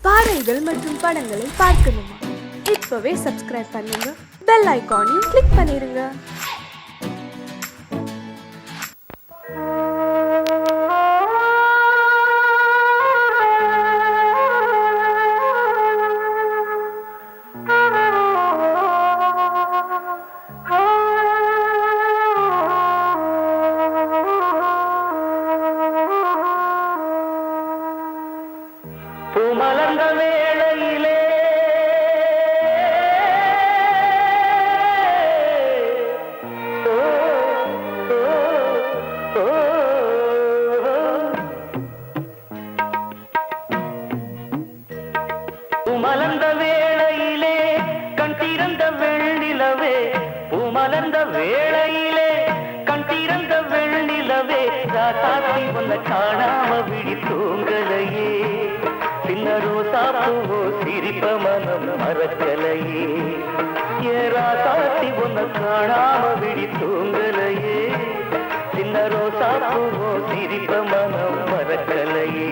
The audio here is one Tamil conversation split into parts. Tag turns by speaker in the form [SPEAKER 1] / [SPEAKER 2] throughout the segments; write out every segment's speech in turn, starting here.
[SPEAKER 1] பாடல்கள் மற்றும் படங்களை பார்க்கணுமா? இப்பவே சப்ஸ்கிரைப் பண்ணுங்க, பெல் ஐகானையும் கிளிக் பண்ணிருங்க.
[SPEAKER 2] பூமலர்ந்த வேளையிலே பூமலர்ந்த வேளையிலே கண் திறந்த வெள்ளிலவே, பூமலர்ந்த வேளையிலே கண் திறந்த வெள்ளிலவே, ராசாத்தி உன்னை காணாம விழி தூங்கலையே, சின்ன ரோசா பூவோ சிரிப்ப மனம் மறக்கலையே, ஏராசாத்தி உன்னை காணாம விழி தூங்கலையே, சின்ன ரோசா பூவோ சிரிப்ப மனம் மறக்கலையே.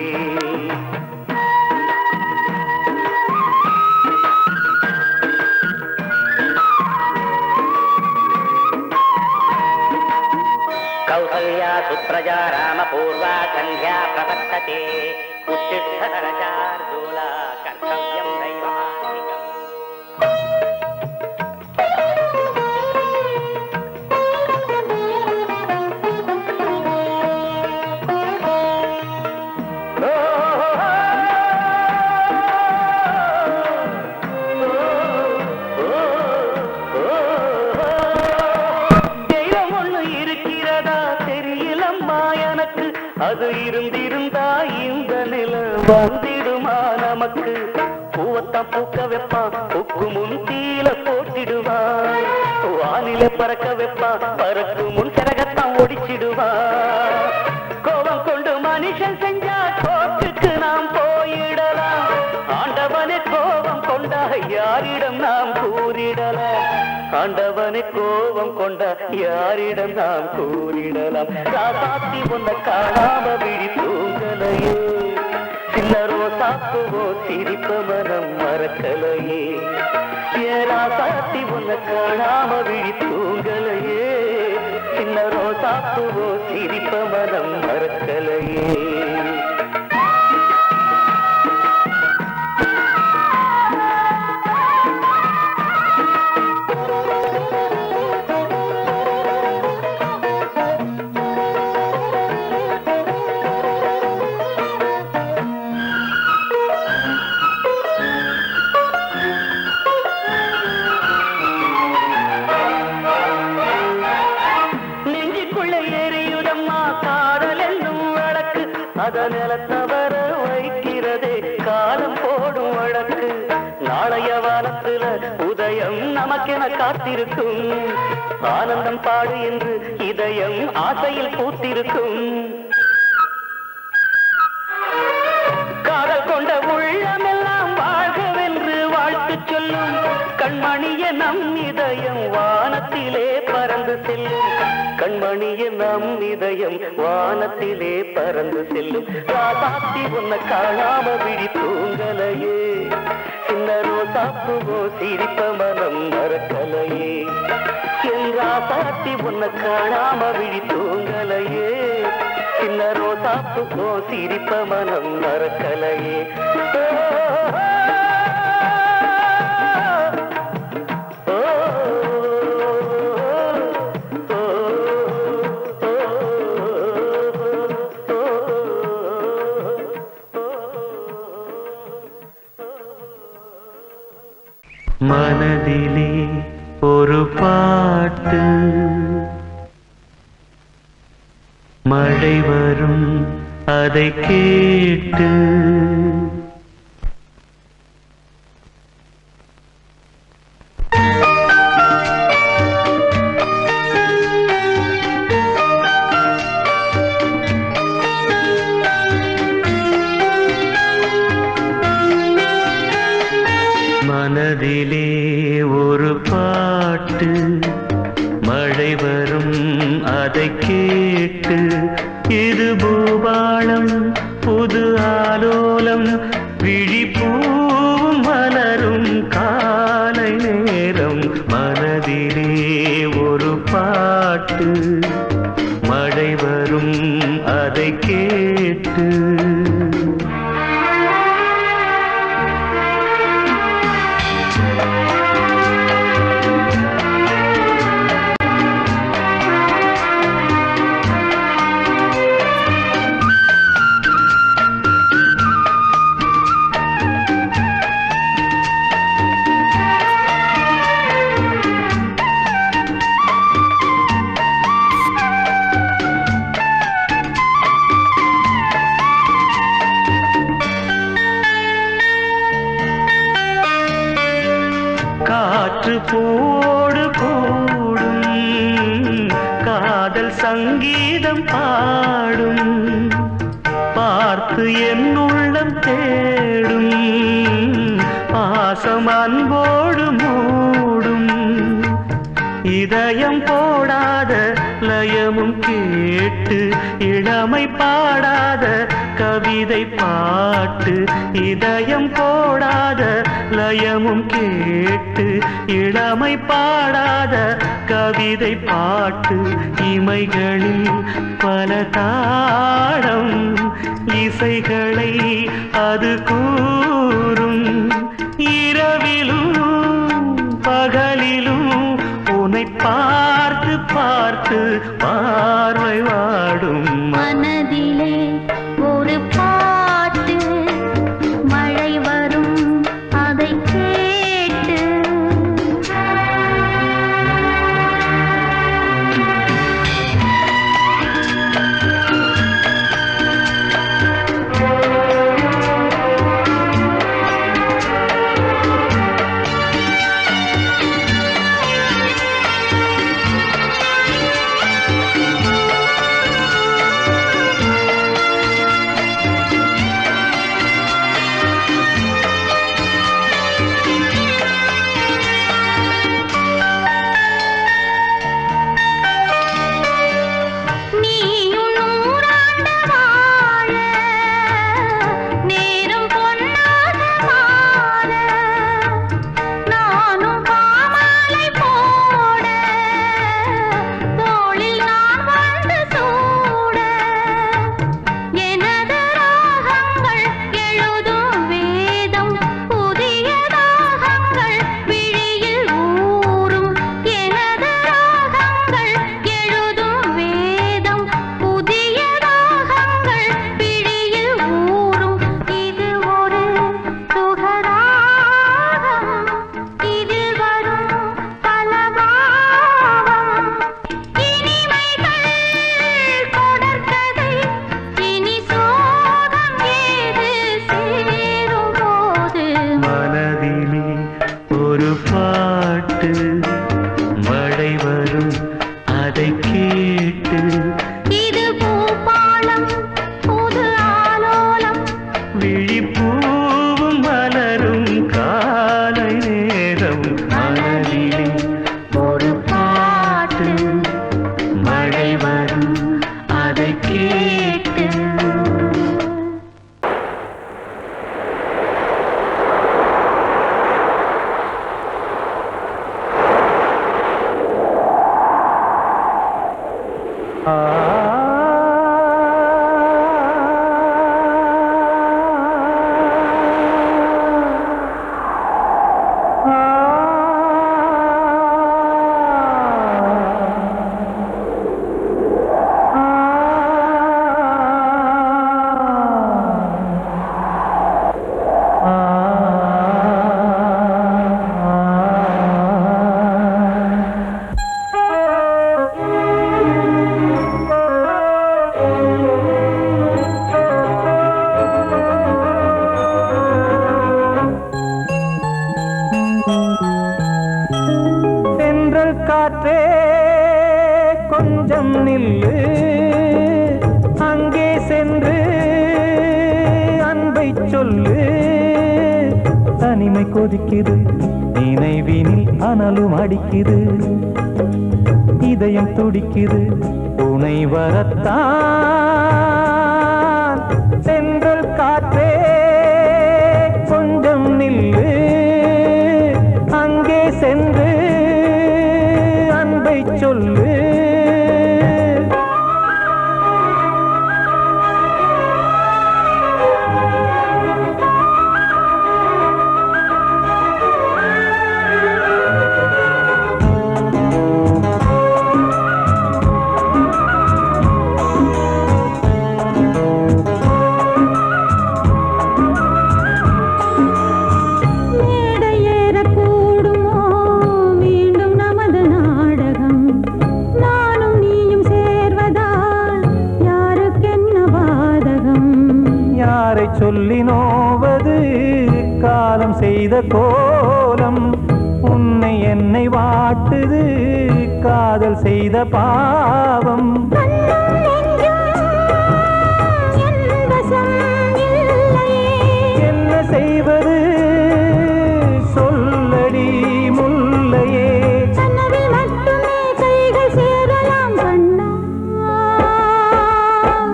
[SPEAKER 2] कौसल्या सुप्रजा रामपूर्वा सन्ध्या प्रवर्तते, उत्तिष्ठ नरशार्दूला कर्तव्यं दैवमान्तिकम्. அது இருந்திருந்தா இந்த நில வந்திடுமா நமக்கு, பூவத்தான் பூக்க வைப்பான் பூக்கு முன் தீல போட்டிடுவான், வானில பறக்க வைப்பான் பறக்கு முன் சிறகத்தான் ஒடிச்சிடுவான், கோபம் கொண்டு மனுஷன் செஞ்சா கோட்டுக்கு நாம் போயிடலாம், ஆண்டவனே கோபம் கொண்டா யாரிடம் நாம் கூறிடலாம், ஆண்டவனை கோபம் கொண்ட யாரிடம் நாம் கூறிடலாம், ராசாத்தி உன்னை காணாம விழி தூங்கலையே, சின்ன ரோசாப்புவோ சிரிப்ப மனம் மறக்கலையே, ராசாத்தி உன்னை காணாம விழி தூங்கலையே, சின்ன ரோசாப்புவோ சிரிப்ப மனம் மறக்கலையே. அதனில தவற வைக்கிறதே காலம் போடும் வழக்கு, நாளைய வானத்துல உதயம் நமக்கென காத்திருக்கும், ஆனந்தம் பாடு என்று இதயம் ஆசையில் பூத்திருக்கும், காதல் கொண்ட உள்ளமெல்லாம் வாழ்கவென்று வாழ்த்து சொல்லும், கண்மணிய நம் இதயம் வானத்திலே பறந்து செல்லும், கண்மணிய நம் இதயம் வானத்திலே பறந்து செல்லும், ராசாத்தி உன்னை காணாம விழி தூங்கலையே, சின்ன ரோசாப்புவோ சிரிப்ப மனம் மறக்கலையே, என் ராசாத்தி உன்னை காணாம விழி தூங்கலையே, சின்ன ரோசாப்புவோ சிரிப்ப மனம் மறக்கலையே. மனதிலே ஒரு பாட்டு, மழை வரும் அதை கேட்டு, மனதிலே ஒரு பாட்டு, மழை வரும் அதை கேட்டு, இது பூபாளம் புது ஆலோலம் விழிப்பூ மனதிலே ஒரு பாட்டு மழை வரும் அதை கேட்டு காற்று போடு கூடும் காதல் சங்கீதம் பாடும் பார்த்து என் உள்ளம் தேடும் பாசம் அன்போடு மூடும் இதயம் போடாத லயமும் கேட்டு இளமை பாடாத கவிதை பாட்டு இதயம் போடாத லயமும் கேட்டு இளமை பாடாத கவிதை பாட்டு இமைகளில் பல தாளம் இசைகளை அது கூறும் இரவிலும் பகலிலும் உன்னை பார்த்து பார்த்து பார்வை வாடும்
[SPEAKER 3] மனதிலே ஒரு பாட்டு மழை வரும் அதை கேட்டு
[SPEAKER 2] ஒரு பாட்டு மழை வரும் அதை கேட்டு
[SPEAKER 3] இது பூபாலம் புது ஆலோலம்
[SPEAKER 2] விழிப்பூவும் மலரும் காலை நேரம் மனதிலே ஒரு பாட்டு மழை வரும் அதை கேட்டு
[SPEAKER 4] காற்றே கொஞ்சம் நில்லு அங்கே சென்று அன்பை சொல்லு தனிமை கொதிக்குது நினைவினில் அனலும் அடிக்குது இதயம் துடிக்குது துணை வரத்தான் சென்றல் காற்றே கொஞ்சம் நில்லு அங்கே சென்று அன்பை சொல்லு. சொல்லி நோவது காலம் செய்த கோலம், உன்னை என்னை வாட்டுது காதல் செய்த பாவம். என்ன செய்வது சொல்லடி முல்லையே.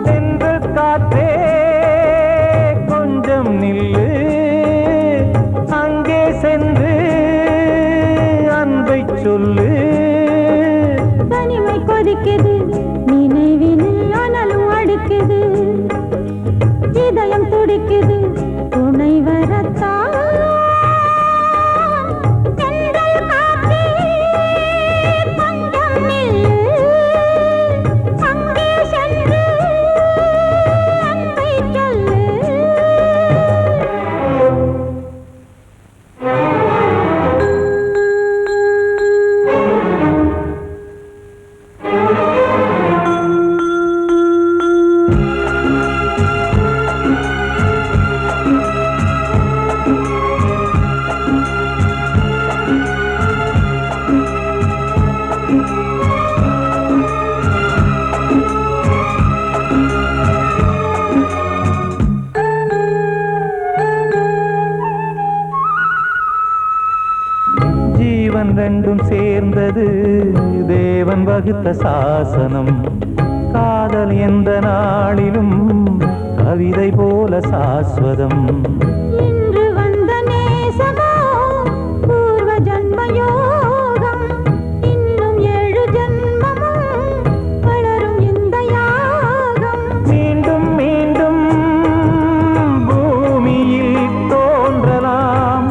[SPEAKER 4] சென்று காற்றே நில்லு, அங்கே சென்று அன்பை சொல்லு.
[SPEAKER 3] தனிமை கொதிக்குது, நினைவினில் அனலும் அடிக்குது, இதயம் துடிக்குது, துணை வரத்தான்.
[SPEAKER 4] ஜீவன் ரெண்டும் சேர்ந்தது தேவன் வகுத்த சாசனம். காதல் எந்த நாளிலும் கவிதை போல சாஸ்வதம்.
[SPEAKER 3] இன்று வந்த நேசமோ பூர்வ ஜன்மயோகம், இன்னும் 7 ஜன்மமும் வளரும் இந்த யாகம்.
[SPEAKER 4] மீண்டும் மீண்டும் பூமியில் தோன்றலாம்,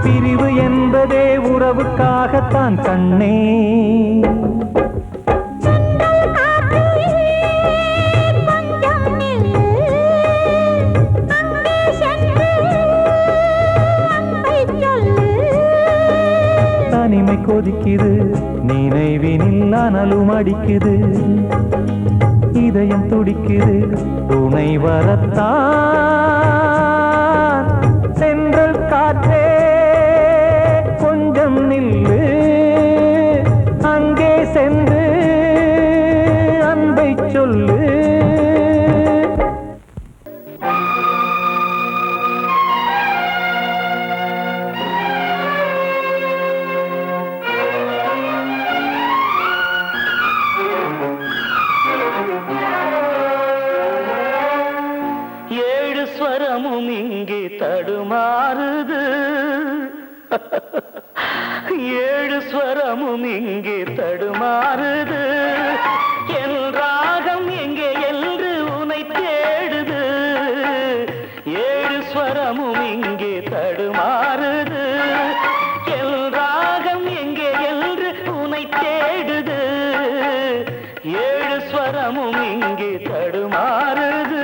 [SPEAKER 4] பிரிவு என்பதே உறவுக்காகத்தான் கண்ணே. தனிமை கொதிக்குது, நினைவினில் அனலும் அடிக்குது, இதயம் துடிக்குது, துணை வரத்தான். சென்றல் காற்றே கொஞ்சம் நில்லு, அங்கே சென்று அன்பை சொல்லு.
[SPEAKER 2] ஸ்வரமும் இங்கே தடுமாறுது, 7 ஸ்வரமும் இங்கே தடுமாறுது. என் ராகம் எங்கே என்று உனை தேடுது. 7 ஸ்வரமும் இங்கே தடுமாறுது. என் ராகம் எங்கே என்று உனை தேடுது. 7 ஸ்வரமும் இங்கே தடுமாறுது.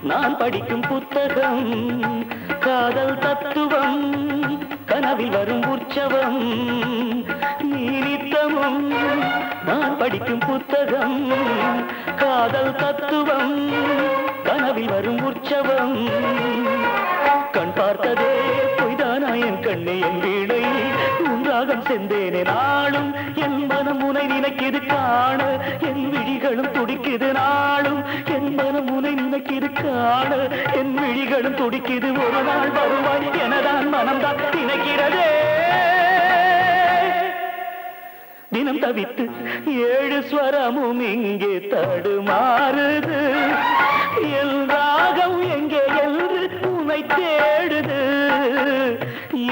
[SPEAKER 2] நான் படிக்கும் புத்தகம் காதல் தத்துவம், கனவில் வரும் உற்சவம். நித்தமும் நான் படிக்கும் புத்தகம் காதல் தத்துவம், கனவில் வரும் உற்சவம் கண் பார்த்ததே பொய்தானா என் கண்ணே என் வீணை உன்றாகம் செந்தேனே நாளும் என் மனம் உனை நினைக்கிது காண என் விழிகளும் துடிக்குது நாளும் என் மனம் உனை நினைக்கிது காண என் விழிகளும் துடிக்குது ஒரு நாள் வருவாய் எனதான் மனம்தான் நினைக்கிறதே தினம் தவித்து 7 ஸ்வரமும் இங்கே தடுமாறுது என் ராகம் எங்கே என்று உன்னை தேடுது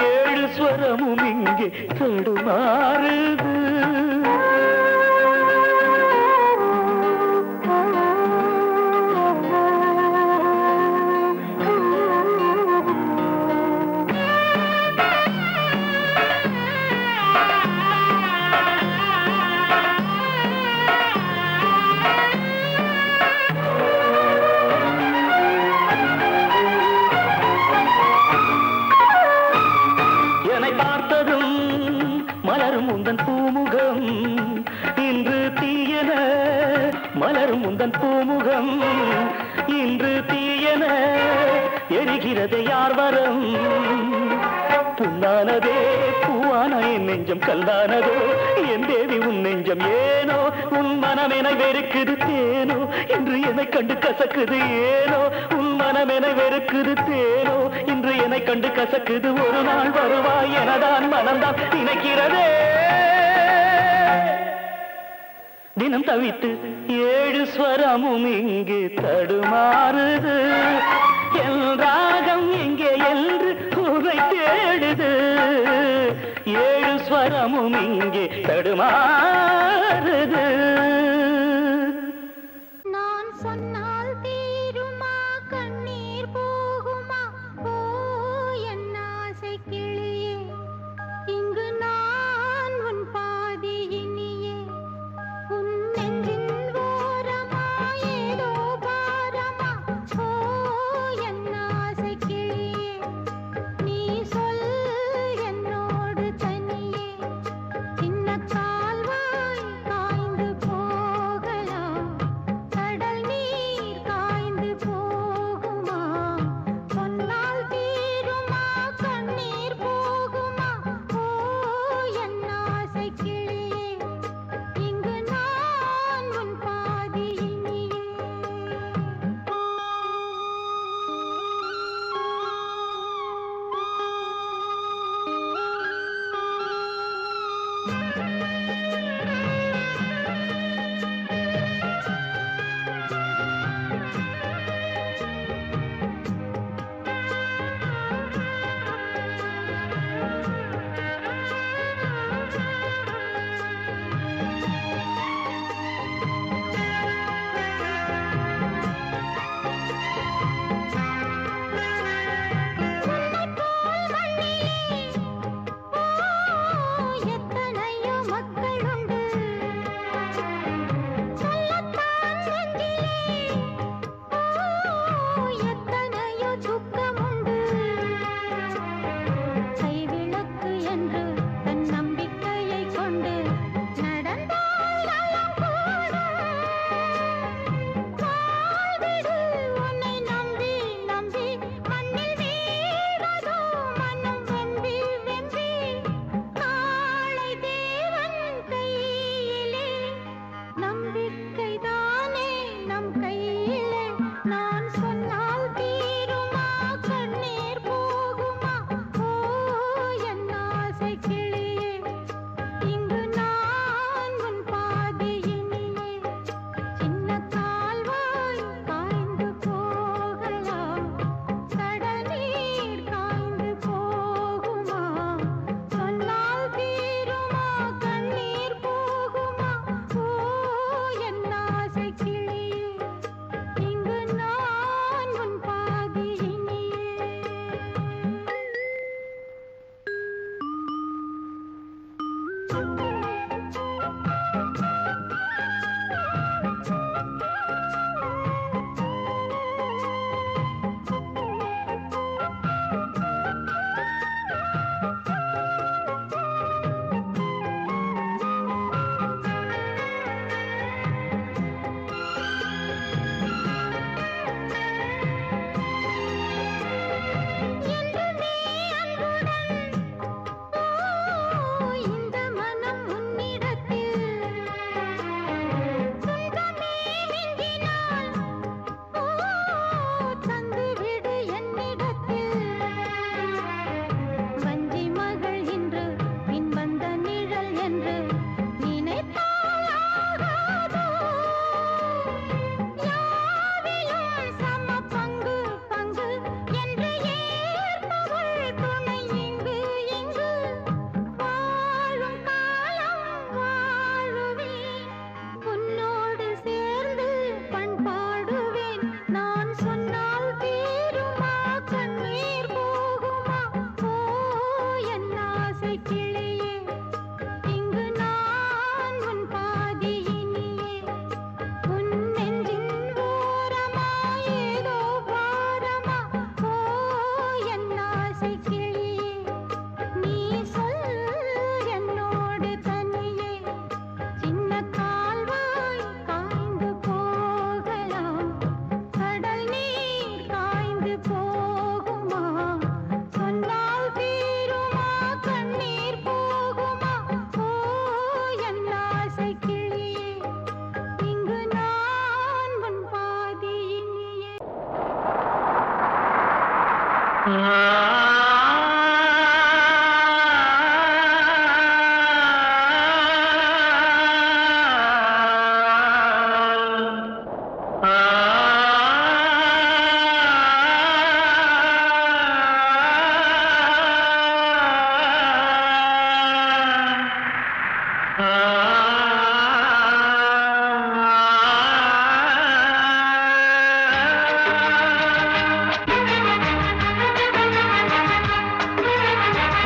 [SPEAKER 2] 7 ஸ்வரமும் இங்கே தடுமாறுது பார்த்ததும் மலரும் உந்தன் பூமுகம் இன்று தீயன மலரும் உந்தன் பூமுகம் இன்று தீயன எரிகிறது யார் வரம் புண்ணானதே பூவான என் நெஞ்சம் கல்லானதோ என் தேவி உன் நெஞ்சம் ஏனோ உன் மனம் என வெறுக்குது தேனோ இன்று என்னை கண்டு கசக்குது ஏனோ உன் மனம் என வெறுக்குது தேனோ இன்று என்னை கண்டு கசக்குது ஒரு நாள் வருவாய் எனதான் மனம்தான் நினைக்கிறதே தினம் தவித்து 7 ஸ்வரமும் இங்கு தடுமாறுது என் ராகம் எங்கே என்று உரை தேடுது 7 ஸ்வரமும் இங்கே தடுமாறுது
[SPEAKER 3] நான் சொன்னால் தீருமா கண்ணீர் போகுமா ஓ என் ஆசை கிளியே இங்கு நான் உன் பாதி இனியே உன் நெஞ்சின் ஓரமா ஏதோ பாரமா ஓ என் ஆசை கிளியே நீ சொல் என்னோடு தனியே சின்ன கால்வாய் காய்ந்த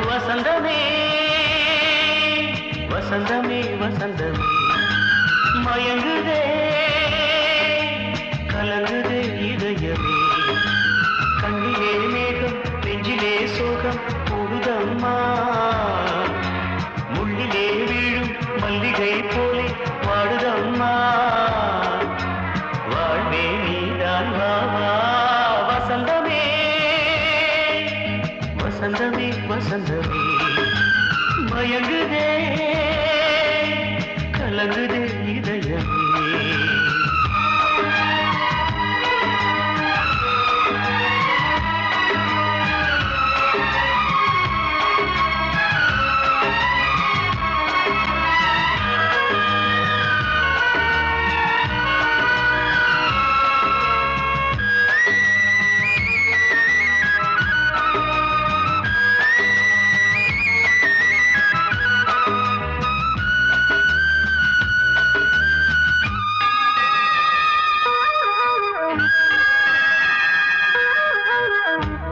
[SPEAKER 2] வசந்தமே வசந்தமே வசந்தமே மயங்குதே கலங்குதே இதயமே கண்ணிலே மேகம் நெஞ்சிலே சோகம் கூடுதம்மா முள்ளிலே வீழும் மல்லிகை போலே வாடுதம்மா வாழ்வே நீதான் வாவா வசந்தமே வசந்தமே வசந்தமே மயங்குதே கலங்குதே இதயமே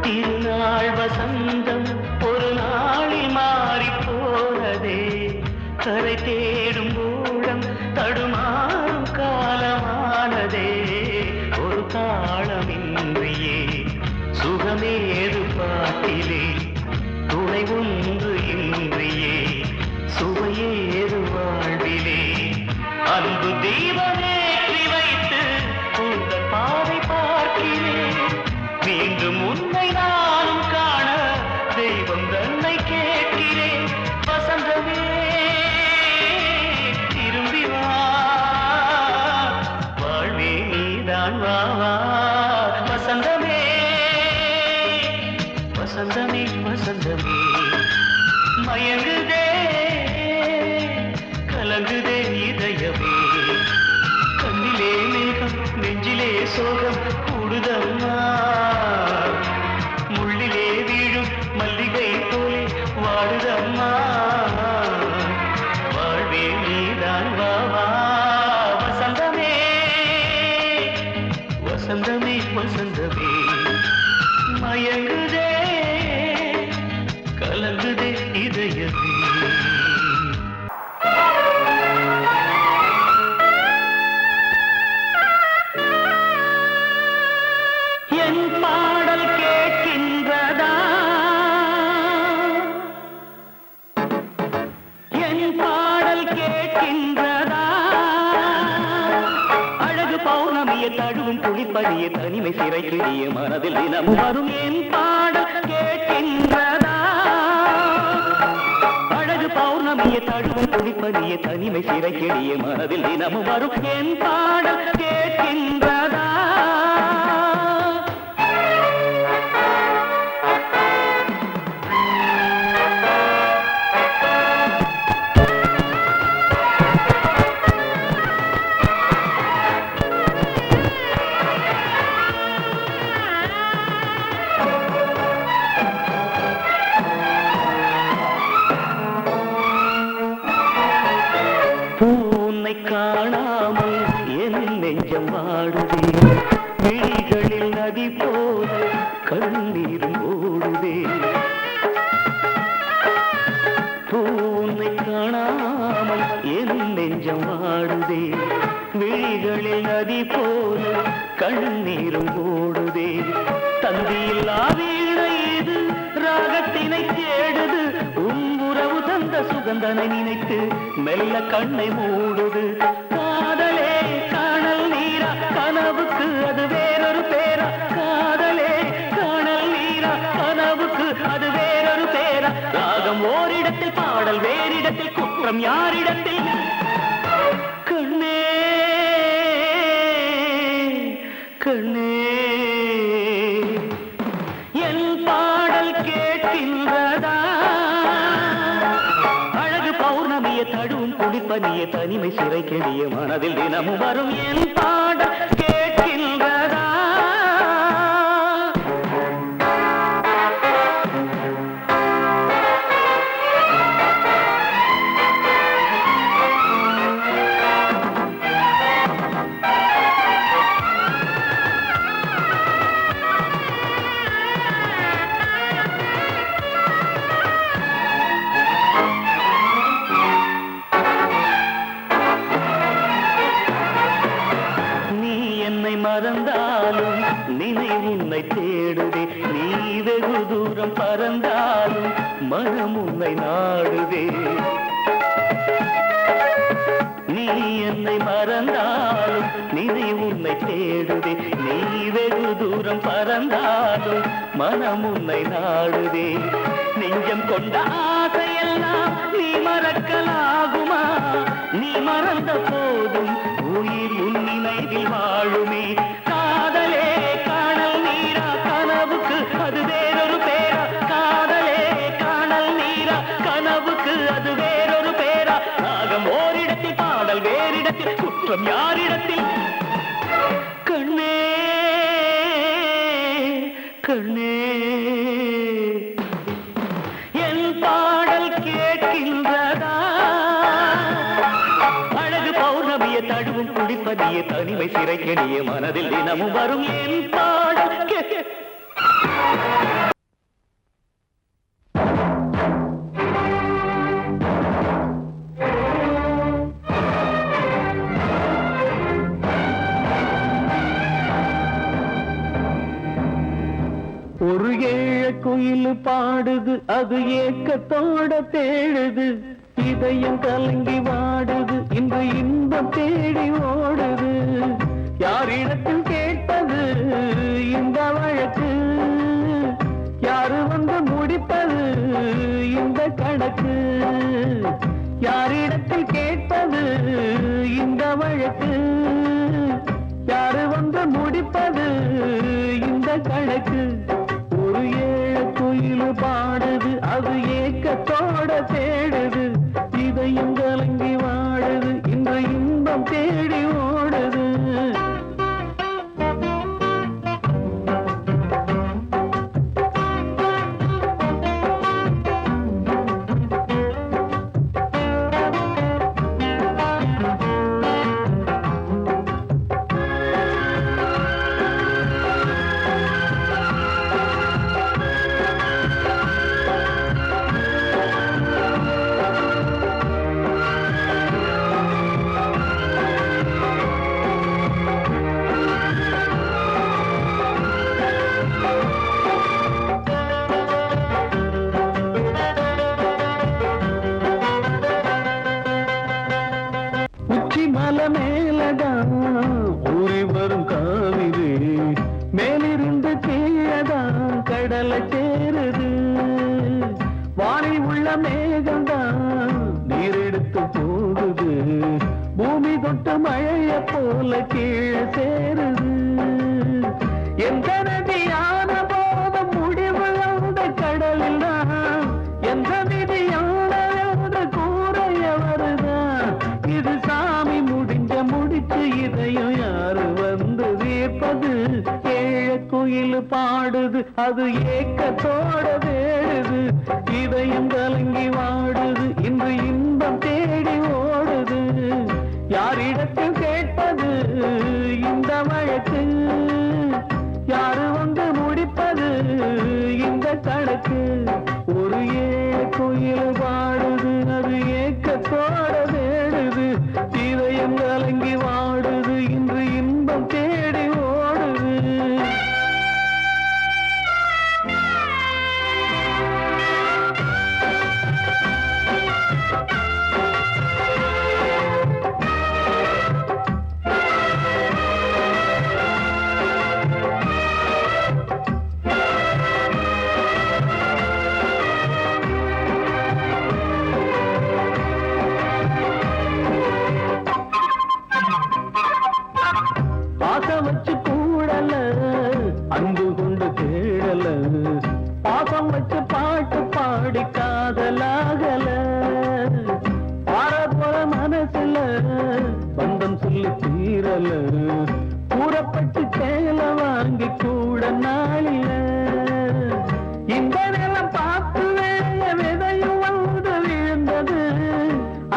[SPEAKER 2] திருநாள் வசந்தம் ஒரு நாளில் மாறி போனதே கரை தேடும் ஊழம் தடுமாறும் காலமானதே ஒரு தாளமின்றியே சுகமேது பாட்டிலே துணை ஒன்று இன்றியே சுவையேது வாழ்விலே அன்பு தீபமேற்றி வைத்து உங்கள் பாதை பார்க்கிறேன் மீண்டும் உன்னை நானும் காண தெய்வம் தன்னை கேட்கிறேன் வசந்தமே திரும்பி வா வாழ்வே நீதான் வா வசந்தமே வசந்தமே வசந்தமே மயங்குதே கலங்குதே இதயமே கண்ணிலே மேகம் நெஞ்சிலே சோகம் கூடுதம்மா முள்ளிலே வீழும் மல்லிகை போலே வாடுதம்மா வாழ்வே நீதான் வாவா வசந்தமே வசந்தமே வசந்தமே மயங்குதே கலங்குதே இதயமே என் பாடல் கேட்கின்றதா என் பாடல் கேட்கின்றதா அழகு பௌர்ணமியை தழுவும் குளிப்படிய தனிமை சிறை கிழிய மனதில் தினம் வரும் என் பாடல் கேட்கின்றதா அழகு பௌர்ணமியை தழுவும் குளிப்படிய தனிமை சிறை கிழிய மனதில் தினமும் வரும் என் பாடல் கேட்கின்றதா உன்னை காணாமல் என் நெஞ்சம் வாடுதே விழிகளில் நதி போல கண்ணீரும் ஓடுதே உன்னை காணாமல் என் நெஞ்சம் வாடுதே விழிகளில் நதி போல கண்ணீரும் ஓடுதே தந்தியில்லா வீணை இது ராகத்தினை தேடுது உறவு தந்த சுகந்தனை நினைத்து மெல்ல கண்ணை மூடுது காதலே காணல் நீரா கனவுக்கு அது வேறொரு பேரா காதலே காணல் நீரா கனவுக்கு அது வேறொரு பேரா ராகம் ஓரிடத்தில் பாடல் வேறிடத்தில் குற்றம் யாரிடத்தில் கண்ணே கண்ணே என் குடிப்பனிய தனிமை சிறை கெடிய மனதில் தினமும் வரும் என் பாடல் கேட்கின்றதா? மறந்தாலும் நினைவு உன்னை தேடுதே, நீ வெகு தூரம் பறந்தாலும் மனம் உன்னை நாடுதே. நீ என்னை மறந்தாலும் நினைவு உன்னை தேடுதே, நீ வெகு தூரம் பறந்தாலும் மனம் உன்னை நாடுதே. நெஞ்சம் கொண்ட ஆசையெல்லாம் நீ மறக்கலாகுமா? நீ மறந்த போதும் உயிர் உன் நினைவில் வாழுமே. காதலே காணல் நீரா கனவுக்கு அது வேறொரு பேரா? காதலே காணல் நீரா கனவுக்கு அது வேறொரு பேரா? ராகம் ஓரிடத்தில் பாடல் வேறிடத்தில் குற்றம் யாரிடத்தில்? கண்ணே கண்ணே என் பாடல் கேட்கின்றதா? அழகு பௌர்ணமிய தழுவும் குடிப்பதிய தனிமை சிறை கெடிய மனதில் தினமும் வரும் என் பாடல்
[SPEAKER 4] ஒரு ஏழ குயில் பாடுது, அது ஏக்கத்தோட தேடுது, இதயம் கலங்கி வாடுது, இன்று இன்பம் தேடி ஓடுது. யாரிடத்தில் கேட்பது இந்த வழக்கு? யாரு வந்து முடிப்பது இந்த கணக்கு? யாரிடத்தில் கேட்பது இந்த வழக்கு? யாரு வந்து முடிப்பது இந்த கணக்கு? ஒரு ஏழ குயில் பாடுது, அது ஏக்கத்தோட தேடுது, இதயம் கலங்கி வாடுது, இன்று இன்பம் தேடி ஓடுது. மலை மேலதான் ஊறி வரும் காவிரி, மேலிருந்து கீழதான் கடலை சேருது. வானில் உள்ள மேகம்தான் நீரெடுத்து போகுது, பூமி தொட்டு மழைய போல கீழே சேருது. எந்த நதியான போத முடிவு அந்த கடலில் தான், எந்த விதியான கூறைய வருதான். இது சாமி முடிச்சு இதயம் யாரு வந்து தீர்ப்பது? ஏழ குயில் பாடுது, அது ஏக்கத்தோட தேடுது, இதயம் கலங்கி வாடுது, இன்று இன்பம் தேடி ஓடுது. யாரிடத்தில் கேட்பது இந்த வழக்கு? யாரு வந்து முடிப்பது இந்த கணக்கு? ஒரு ஏழ குயில் பாடுது, அது ஏக்கத்தோட தேடுது, இதயம் கலங்கி வாடுது, இன்று இன்பம் தேடி ஓடுது. காரணம் சொல்லி தீரல கூறப்பட்டு சேல வாங்கி கூட நாளில இந்த நிலம் பார்த்து வேல விதையும் வந்து விழுந்தது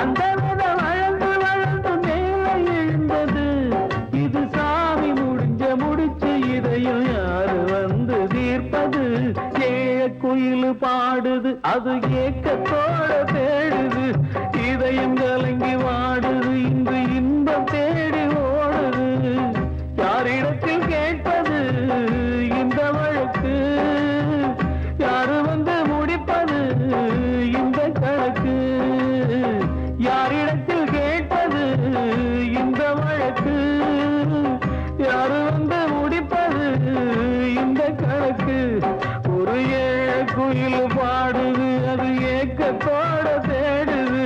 [SPEAKER 4] அந்த விதை வளர்ந்து வளர்ந்து மேலே எழுந்தது இது சாமி முடிச்சு இதையும் யாரு வந்து தீர்ப்பது ஏழ குயில் பாடுது அது ஏக்கத்தோட தேடுது இதயம் கலங்கி வாடுது இன்று இன்பம் தேடி ஓடுது யாரிடத்தில் கேட்பது இந்த வழக்கு யாரு வந்து முடிப்பது இந்த கணக்கு யாரிடத்தில் கேட்பது இந்த வழக்கு யாரு வந்து முடிப்பது இந்த கணக்கு ஒரு ஏழ குயில் பாடுது அது ஏக்கத்தோட தேடுது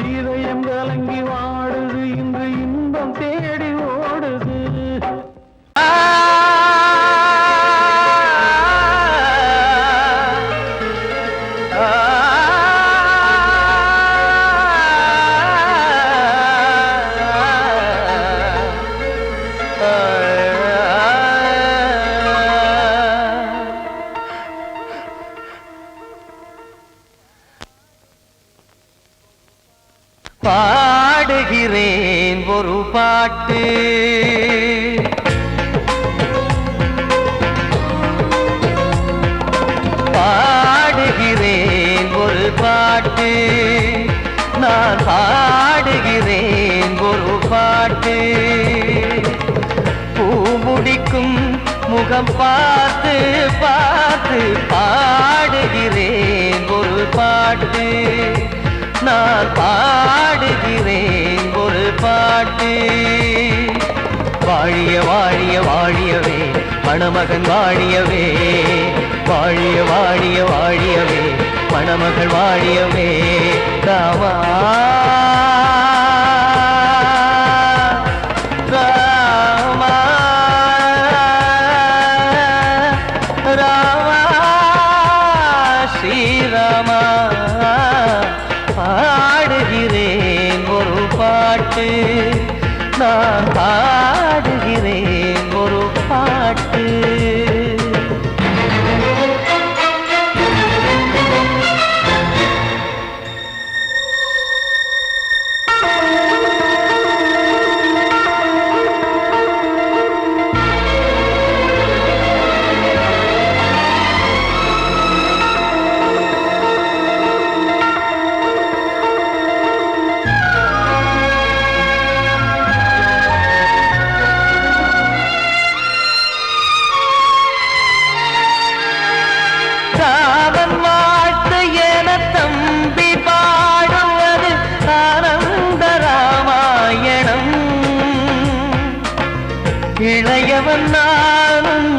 [SPEAKER 4] இதயம் கலங்கி வாடுது இன்று இன்பம் தேடி ஓடுது
[SPEAKER 2] பாடுகிறேன் ஒரு பாட்டு பாடுகிறேன் ஒரு பாட்டு நான் பாடுகிறேன் ஒரு பாட்டு பூ முடிக்கும் முகம் பார்த்து பார்த்து பாடுகிறேன் ஒரு பாட்டு நான் பாடுகிறேன் ஒரு பாட்டு வாழிய வாழிய வாழியவே மணமகன் வாழியவே வாழிய வாழிய வாழியவே மணமகள் வாழியவே ராமா ராமா ராமா ஸ்ரீராமா பாடுகிறேன் ஒரு பாட்டு நான் பாடுகிறேன் ஒரு பாட்டு இளையவன் நானும்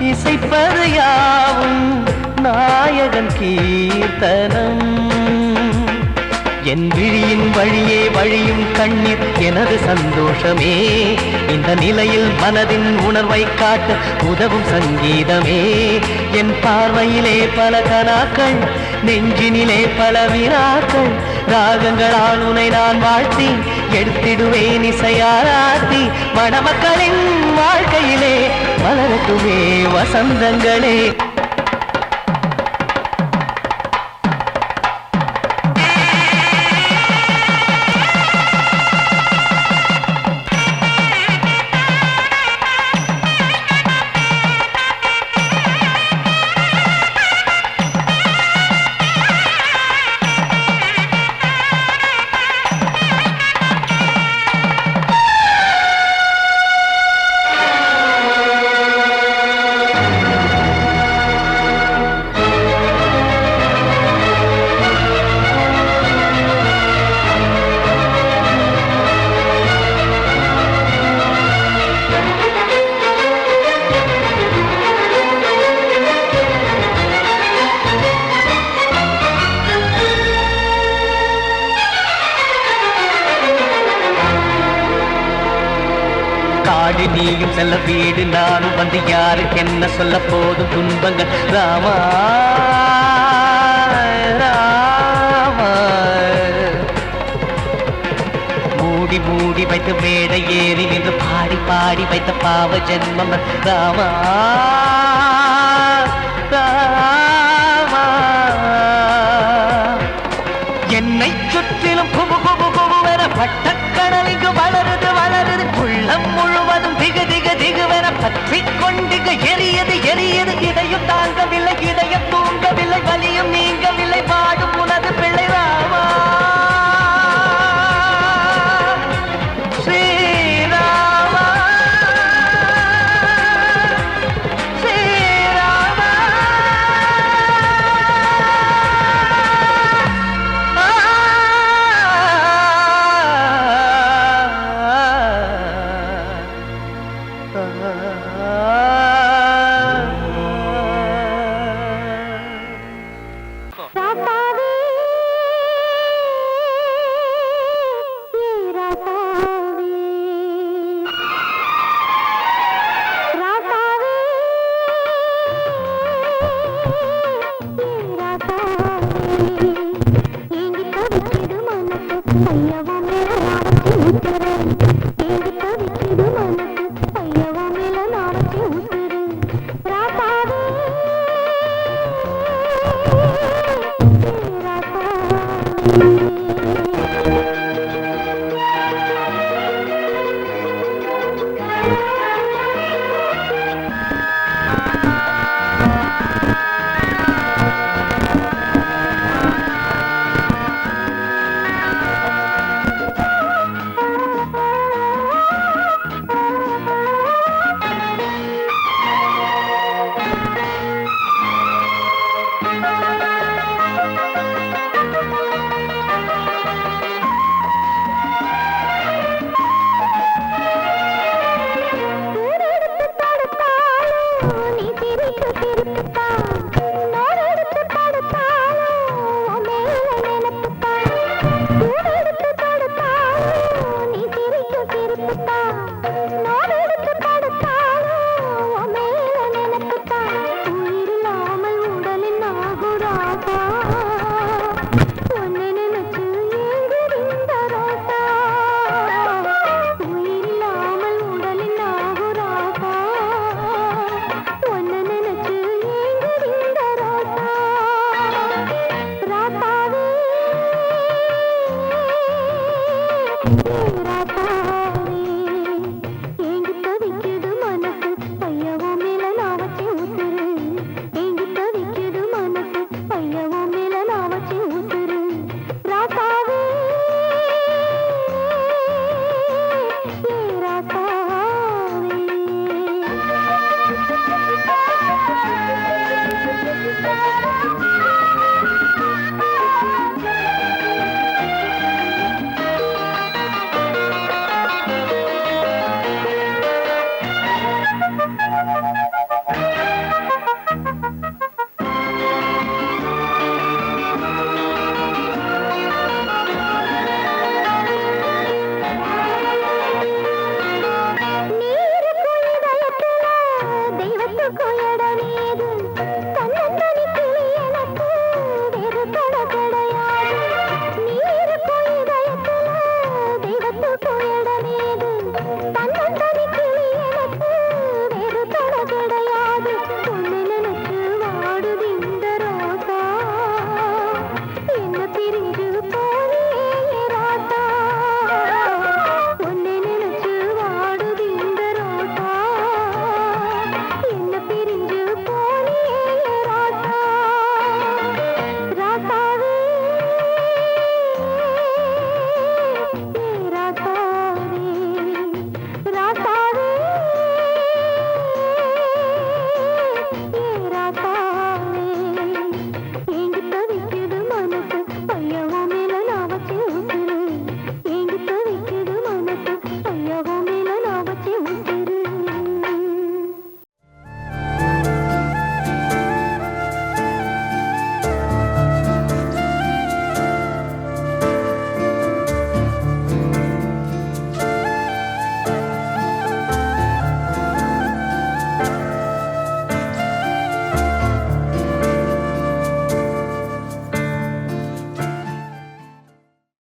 [SPEAKER 2] இசைப்பது யாவும் நாயகன் கீர்த்தனம் என் விழியின் வழியே வழியும் கண்ணீர் எனது சந்தோஷமே இந்த நிலையில் மனதின் உணர்வை காட்ட உதவும் சங்கீதமே என் பார்வையிலே பல கனாக்கள் நெஞ்சினிலே பல வினாக்கள் ராகங்களால் உனை நான் வாழ்த்தி எடுத்திடுவேன் இசையாராத்தி மணமக்களின் வாழ்க்கையிலே மலரட்டுமே வசந்தங்களே காடு நீயும் செல்ல வீடு நானும் வந்து யாருக்கு என்ன சொல்ல போதும் துன்பங்கள் ராமா ராமா மூடி மூடி
[SPEAKER 5] வைத்து மேடை ஏறி நின்று பாடி பாடி வைத்த பாவ ஜென்மம் ராமா ராமா. என்னை சுற்றிலும் குபு குபு குபுவென பட்டக்கடல் இங்கு வளருது வளருது, உள்ளம் முழுவதும் திகு திகு திகுவென பற்றி கொண்டு எரியது எரியது. இதயம் தாங்கவில்லை இதயம் தூங்கவில்லை, வலியும் நீங்கவில்லை.